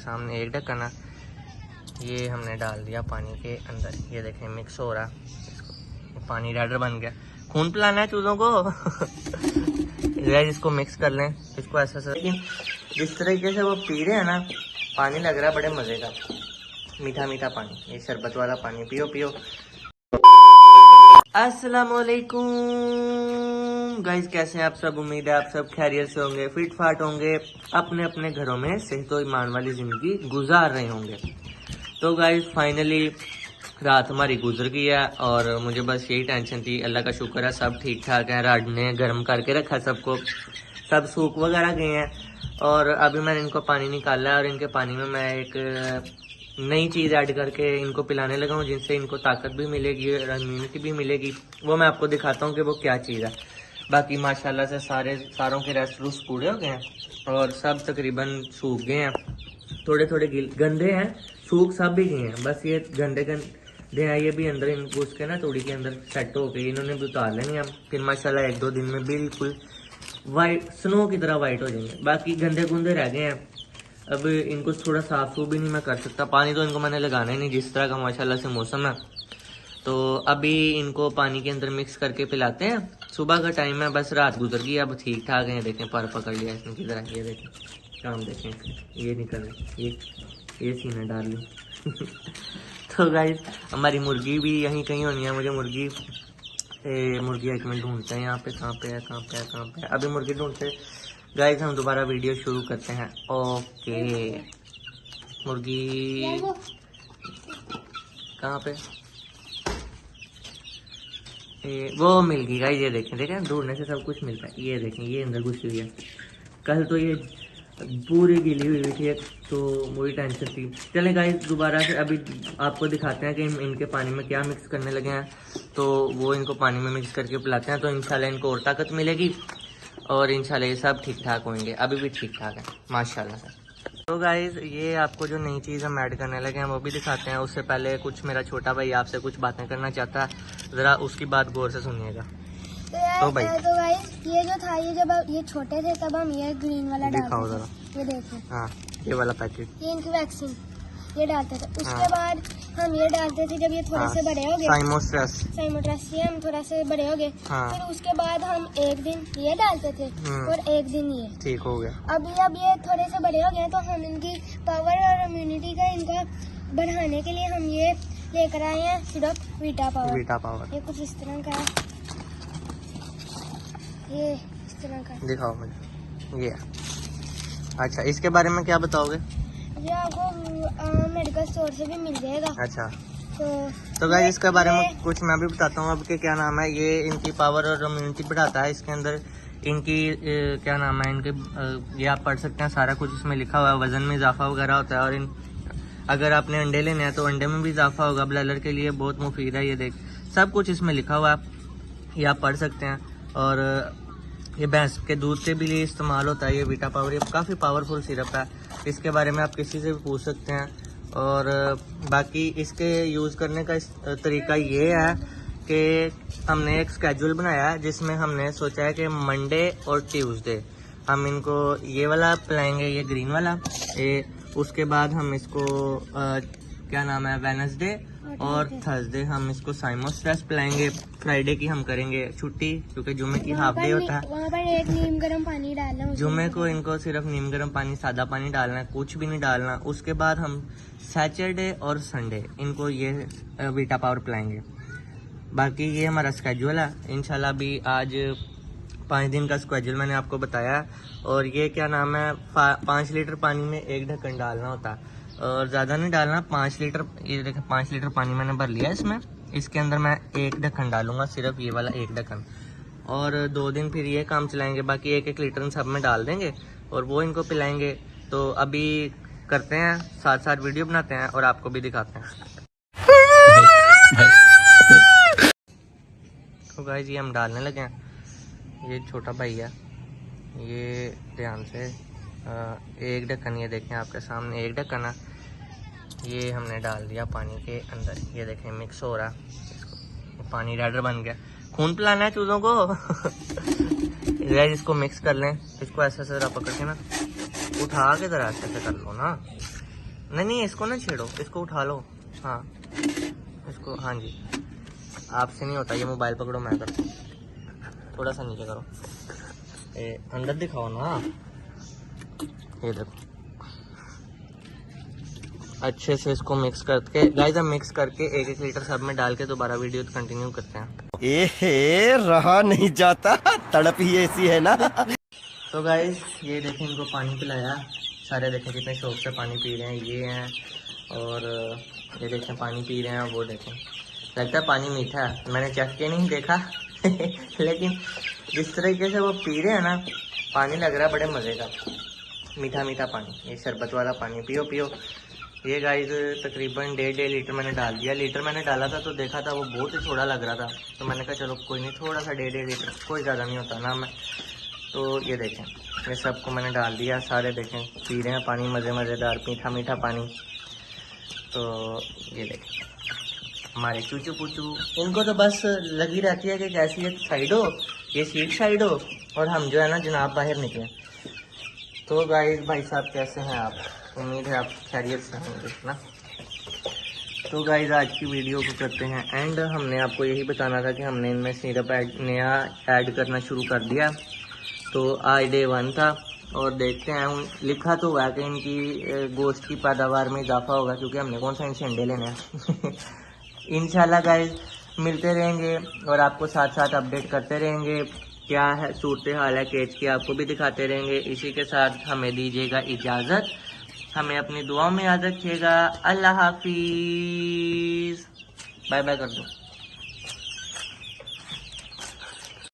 सामने एक ढक्कन है, ये हमने डाल दिया पानी के अंदर। ये देखें मिक्स हो रहा है, इसको पानी रेडर बन गया। खून पिलाना है चूज़ों को इसको मिक्स कर लें, इसको ऐसा लेकिन जिस तरीके से वो पी रहे हैं ना, पानी लग रहा है बड़े मज़े का, मीठा मीठा पानी, ये शरबत वाला पानी पियो पियो। अस्सलामुअलैकुम गाइस, कैसे हैं आप सब? उम्मीद है आप सब खैरियत से होंगे, फिट फाट होंगे, अपने अपने घरों में सेहत और ईमान वाली ज़िंदगी गुजार रहे होंगे। तो गाइस फाइनली रात हमारी गुजर गई है और मुझे बस यही टेंशन थी। अल्लाह का शुक्र है सब ठीक ठाक है, राड ने गर्म करके रखा सबको, सब सूख वगैरह गए हैं। और अभी मैंने इनको पानी निकाला है और इनके पानी में मैं एक नई चीज़ ऐड करके इनको पिलाने लगा हूँ, जिनसे इनको ताकत भी मिलेगी और इम्यूनिटी भी मिलेगी। वो मैं आपको दिखाता हूँ कि वो क्या चीज़ है। बाकी माशाल्लाह से सारों के रेस्ट रूस पूरे हो गए हैं और सब तकरीबन सूख गए हैं, थोड़े थोड़े गंदे हैं, सूख सब भी गए हैं, बस ये गंदे हैं, ये भी अंदर इन घुस के ना तोड़ी के अंदर सेट हो गई, इन्होंने भी उतार लेनी हम, फिर माशाल्लाह 1-2 दिन में बिल्कुल वाइट स्नो की तरह वाइट हो जाएंगे। बाकी गंदे गुंदे रह गए हैं, अब इनको थोड़ा साफ सूफ भी नहीं मैं कर सकता, पानी तो इनको मैंने लगाना ही नहीं, जिस तरह का माशाल्लाह से मौसम है। तो अभी इनको पानी के अंदर मिक्स करके पिलाते हैं। सुबह का टाइम है, बस रात गुजर गई, अब ठीक ठाक है। देखें पर पकड़ लिया इसने की तरह, ये देखें काम देखें, ये निकल ये सीने डाल ली तो गाइस हमारी मुर्गी भी यहीं कहीं होनी है, मुझे मुर्गी एक मिनट ढूंढते हैं यहाँ पे, कहाँ पे है। अभी मुर्गी ढूंढते गाइस, हम दोबारा वीडियो शुरू करते हैं। ओके मुर्गी कहाँ पे, वो मिल गई गाइस, ये देखें ढूंढने से सब कुछ मिलता है। ये देखें ये अंदर घुसी हुई है, कल तो ये पूरी गिली हुई थी, तो वही टेंशन थी। चलें गाइस दोबारा से अभी आपको दिखाते हैं कि इनके पानी में क्या मिक्स करने लगे हैं, तो वो इनको पानी में मिक्स करके पिलाते हैं, तो इंशाल्लाह इनको और ताकत मिलेगी और इंशाल्लाह ये सब ठीक ठाक होंगे। अभी भी ठीक ठाक है माशाल्लाह से। तो गाइस ये आपको जो नई चीज़ हम ऐड करने लगे हैं वो भी दिखाते हैं। उससे पहले कुछ मेरा छोटा भाई आपसे कुछ बातें करना चाहता है, ज़रा उसकी बात गौर से सुनिएगा। तो गाइस ये जो था, ये जब ये छोटे थे तब हम ये ग्रीन वाला डालते थे, ये देखो, हाँ ये वाला पैकेट, ये इनकी वैक्सीन ये डालते थे। उसके बाद हम ये डालते थे जब ये थोड़े से बड़े हो गए, साइमोट्रस ये हम थोड़ा से बड़े हो गए, फिर उसके बाद हम एक दिन ये डालते थे और एक दिन ये ठीक हो गया। अब ये थोड़े से बड़े हो गए तो हम इनकी पावर और इम्यूनिटी का इनका बढ़ाने के लिए हम ये लेकर आए हैं सिर्फ वीटा पावर। ये कुछ इस तरह का है, ये इस तरह का दिखाओ मुझे। ये अच्छा, इसके बारे में क्या बताओगे? ये आपको मेडिकल स्टोर से भी मिल जाएगा। अच्छा तो गाइस इसके बारे में कुछ मैं भी बताता हूँ अब के क्या नाम है। ये इनकी पावर और इम्यूनिटी बढ़ाता है, इसके अंदर इनकी क्या नाम है इनके, ये आप पढ़ सकते हैं, सारा कुछ इसमें लिखा हुआ है। वजन में इजाफा वगैरह होता है, और अगर आपने अंडे लेने हैं तो अंडे में भी इजाफा होगा, ब्लैडर के लिए बहुत मुफीद है। ये देख सब कुछ इसमें लिखा हुआ है, ये आप पढ़ सकते हैं। और ये भैंस के दूध से भी ये इस्तेमाल होता है, ये वीटा पावर, ये काफ़ी पावरफुल सिरप है। इसके बारे में आप किसी से भी पूछ सकते हैं। और बाकी इसके यूज़ करने का तरीका ये है कि हमने एक स्केड्यूल बनाया है, जिसमें हमने सोचा है कि मंडे और ट्यूसडे हम इनको ये वाला पिलाएंगे, ये ग्रीन वाला, ये उसके बाद हम इसको क्या नाम है वेडनेसडे और थर्सडे हम इसको साइमोस्ट्रेस पिलाएंगे। फ्राइडे की हम करेंगे छुट्टी, क्योंकि जुमे की हाफ डे होता है। वहाँ पर एक नीम गर्म पानी डालना, जुमे को इनको सिर्फ नीम गर्म पानी, सादा पानी डालना है, कुछ भी नहीं डालना। उसके बाद हम सैटरडे और संडे इनको ये वीटा पावर पिलाएंगे। बाकी ये हमारा स्केड्यूल है इंशाल्लाह। भी आज 5 दिन का स्केड्यूल मैंने आपको बताया। और ये क्या नाम है 5 लीटर पानी में 1 ढक्कन डालना होता है, और ज़्यादा नहीं डालना। 5 लीटर, ये देखिए 5 लीटर पानी मैंने भर लिया इसमें, इसके अंदर मैं 1 ढक्कन डालूंगा, सिर्फ ये वाला 1 ढक्कन। और 2 दिन फिर ये काम चलाएंगे, बाकी 1-1 लीटर सब में डाल देंगे और वो इनको पिलाएंगे। तो अभी करते हैं, साथ साथ वीडियो बनाते हैं और आपको भी दिखाते हैं। तो गाइस ये हम डालने लगे हैं, ये छोटा भाई है, ये ध्यान से 1 ढक्कन, ये देखें आपके सामने 1 ढक्कन है, ये हमने डाल दिया पानी के अंदर। ये देखें मिक्स हो रहा है, इसको पानी रेडर बन गया। खून पिलाना है चूज़ों को इसको मिक्स कर लें, इसको ऐसे जरा पकड़ के ना उठा के जरा ऐसे कर लो ना, नहीं इसको ना छेड़ो, इसको उठा लो। हाँ इसको, हाँ जी आपसे नहीं होता, ये मोबाइल पकड़ो मैं करता हूँ। थोड़ा सा नीचे करो, अंदर दिखाओ ना, ये देखो। अच्छे से इसको मिक्स करके गाइस, हम मिक्स करके 1-1 लीटर सब में डाल के दोबारा वीडियो कंटिन्यू करते हैं। एहे रहा नहीं जाता, तड़प ही ऐसी है ना। तो गाइस ये देखें, इनको पानी पिलाया, सारे देखें कितने शौक से पानी पी रहे हैं, ये हैं और ये देखें पानी पी रहे हैं, वो देखें लगता है पानी मीठा है, मैंने चख के नहीं देखा लेकिन जिस तरीके से वो पी रहे हैं ना, पानी लग रहा है बड़े मज़े का, मीठा मीठा पानी, ये शरबत वाला पानी पियो पियो। ये गाइस तकरीबन 1.5 लीटर मैंने डाल दिया। लीटर मैंने डाला था तो देखा था वो बहुत ही थोड़ा लग रहा था, तो मैंने कहा चलो कोई नहीं, थोड़ा सा 1.5 लीटर, कोई ज़्यादा नहीं होता ना। मैं तो ये देखें, ये सबको मैंने डाल दिया, सारे देखें पी रहे हैं पानी मज़ेदार मीठा मीठा पानी। तो ये देखें हमारे चूचू पूचू, इनको तो बस लगी रहती है कि कैसी एक साइड हो, ये सीट साइड हो, और हम जो है ना जनाब बाहर निकले। तो गाइस भाई साहब कैसे हैं आप, उम्मीद है आप खैरियत से होंगे ना। तो गाइस आज की वीडियो को करते हैं एंड। हमने आपको यही बताना था कि हमने इनमें सिरप नया ऐड करना शुरू कर दिया। तो आज डे 1 था और देखते हैं, लिखा तो हुआ कि इनकी गोश्त की पैदावार में इजाफा होगा, क्योंकि हमने कौन सा इनसे अंडे लेने हैं इंशाल्लाह गाइस मिलते रहेंगे और आपको साथ साथ अपडेट करते रहेंगे, क्या है सूरत हाल है केज की, आपको भी दिखाते रहेंगे। इसी के साथ हमें दीजिएगा इजाज़त, हमें अपनी दुआओं में याद रखिएगा। अल्लाह हाफिज़, बाय बाय कर दो।